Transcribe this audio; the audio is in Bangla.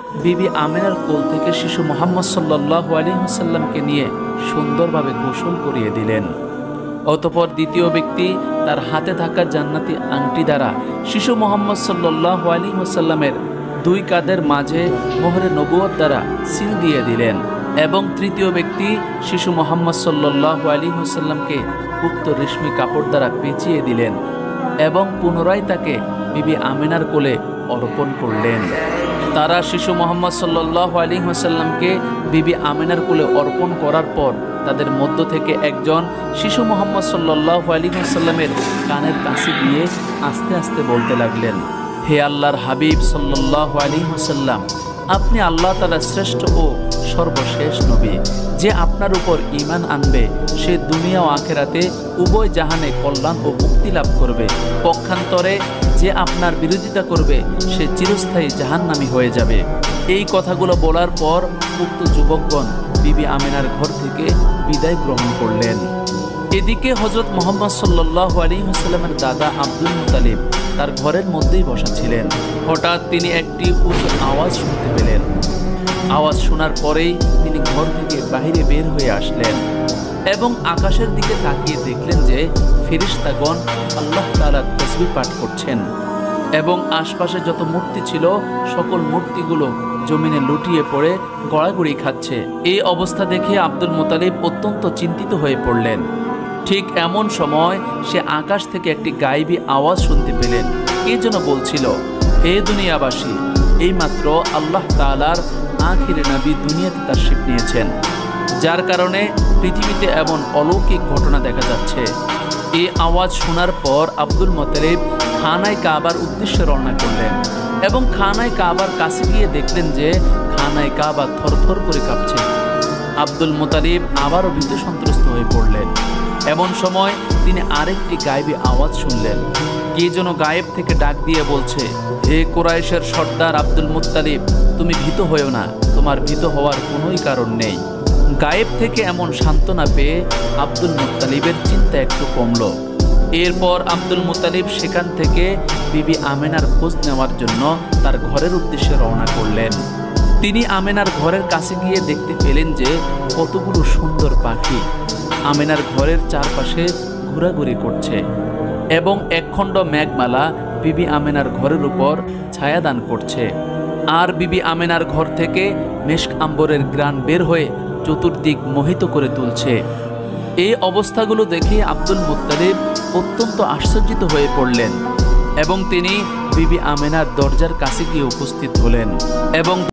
বিবি আমিনার কোল থেকে শিশু মুহাম্মদ সাল্লাল্লাহু আলাইহি ওয়াসাল্লামকে নিয়ে সুন্দরভাবে গোসল করিয়ে দিলেন। অতঃপর দ্বিতীয় ব্যক্তি তার হাতে থাকা জান্নাতি আংটি দ্বারা শিশু মুহাম্মদ সাল্লাল্লাহু আলাইহি ওয়াসাল্লামের দুই কাঁধের মাঝে মোহরে নবুয়ত দ্বারা সিল দিয়ে দিলেন এবং তৃতীয় ব্যক্তি শিশু মুহাম্মদ সাল্লাল্লাহু আলাইহি ওয়াসাল্লামকে উক্ত রেশমি কাপড় দ্বারা পেঁচিয়ে দিলেন এবং পুনরায় তাকে বিবি আমিনার কোলে অর্পণ করলেন। তারা শিশু মুহাম্মদ সাল্লাল্লাহু আলাইহি ওয়াসাল্লামকে বিবি আমিনার কোলে অর্পণ করার পর তাদের মধ্য থেকে একজন শিশু মুহাম্মদ সাল্লাল্লাহু আলাইহি ওয়াসাল্লামের কানের কাছে গিয়ে আস্তে আস্তে বলতে লাগলেন, হে আল্লাহর হাবিব সাল্লাল্লাহু আলাইহি ওয়াসাল্লাম, আপনি আল্লাহ তাআলার শ্রেষ্ঠ ও সর্বশেষ নবী। যে আপনার উপর ঈমান আনবে সে দুনিয়া ও আখিরাতে উভয় জাহানে কল্যাণ ও মুক্তি লাভ করবে। পক্ষান্তরে যে আপনার বিরোধিতা করবে সে চিরস্থায়ী জাহান্নামী হয়ে যাবে। এই কথাগুলো বলার পর উক্ত যুবকগণ বিবি আমিনার ঘর থেকে বিদায় গ্রহণ করলেন। এদিকে হযরত মুহাম্মদ সাল্লাল্লাহু আলাইহি ওয়াসাল্লামের দাদা আব্দুল মুত্তালিব তার ঘরের মধ্যেই বসা ছিলেন। হঠাৎ তিনি একটি উঁচু আওয়াজ শুনতে পেলেন। আওয়াজ শোনার পরেই তিনি ঘর থেকে বাহিরে বের হয়ে আসলেন এবং আকাশের দিকে তাকিয়ে দেখলেন যে ফেরেশতাগণ আল্লাহ তাআলার তাসবিহ পাঠ করছেন এবং আশপাশে যত মূর্তি ছিল সকল মূর্তিগুলো জমিনে লুটিয়ে পড়ে গড়াগড়ি খাচ্ছে। এই অবস্থা দেখে আব্দুল মুত্তালিব অত্যন্ত চিন্তিত হয়ে পড়লেন। ঠিক এমন সময় সে আকাশ থেকে একটি গায়েবী আওয়াজ শুনতে পেলেন। কে যেন বলছিল, হে দুনিয়াবাসী, এইমাত্র আল্লাহ তাআলার আখিরে নবী দুনিয়াতে তাশরীফ নিয়েছেন, যার কারণে পৃথিবীতে এমন অলৌকিক ঘটনা দেখা যাচ্ছে। এই আওয়াজ শোনার পর আব্দুল মুত্তালিব খানায় কাবার উদ্দেশ্যে রওনা করলেন এবং খানায় কাবার কাছে গিয়ে দেখলেন যে খানায় কাবা থরথর করে কাঁপছে। আব্দুল মুত্তালিব আবারও ভীত সন্ত্রস্ত হয়ে পড়লেন। এমন সময় তিনি আরেকটি গায়েবী আওয়াজ শুনলেন। কে যেন গায়েব থেকে ডাক দিয়ে বলছে, হে কুরাইশের সর্দার আব্দুল মুত্তালিব, তুমি ভীত হয়েও না, তোমার ভীত হওয়ার কোনোই কারণ নেই। গায়েব থেকে এমন সান্ত্বনা পেয়ে আব্দুল মুত্তালিবের চিন্তা একটু কমল। এরপর আব্দুল মুত্তালিব সেখান থেকে বিবি আমিনার খোঁজ নেওয়ার জন্য তার ঘরের উদ্দেশ্যে রওনা করলেন। তিনি আমিনার ঘরের কাছে গিয়ে দেখতে পেলেন যে কতগুলো সুন্দর পাখি আমিনার ঘরের চারপাশে ঘোরাঘুরি করছে এবং একখণ্ড মেঘমালা বিবি আমিনার ঘরের উপর ছায়াদান করছে। আর বিবি আমিনার ঘর থেকে মেশক আম্বরের ঘ্রাণ বের হয়ে চতুর্দিক মোহিত করে তুলছে। এই অবস্থাগুলো দেখে আব্দুল মুত্তালিব অত্যন্ত আশ্চর্যিত হয়ে পড়লেন এবং তিনি বিবি আমিনার দরজার কাছে গিয়ে উপস্থিত হলেন এবং